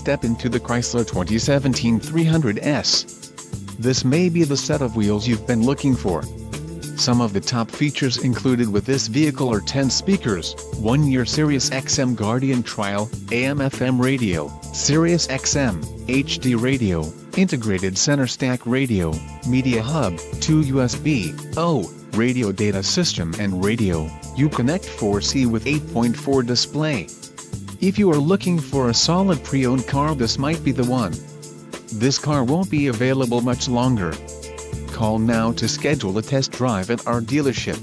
step into the Chrysler 2017 300S. This may be the set of wheels you've been looking for. Some of the top features included with this vehicle are 10 speakers, 1-year Sirius XM Guardian trial, AM/FM radio, Sirius XM, HD radio, integrated center stack radio, media hub, 2 USB-O, radio data system and radio, Uconnect 4C with 8.4 display. If you are looking for a solid pre-owned car, this might be the one. This car won't be available much longer. Call now to schedule a test drive at our dealership.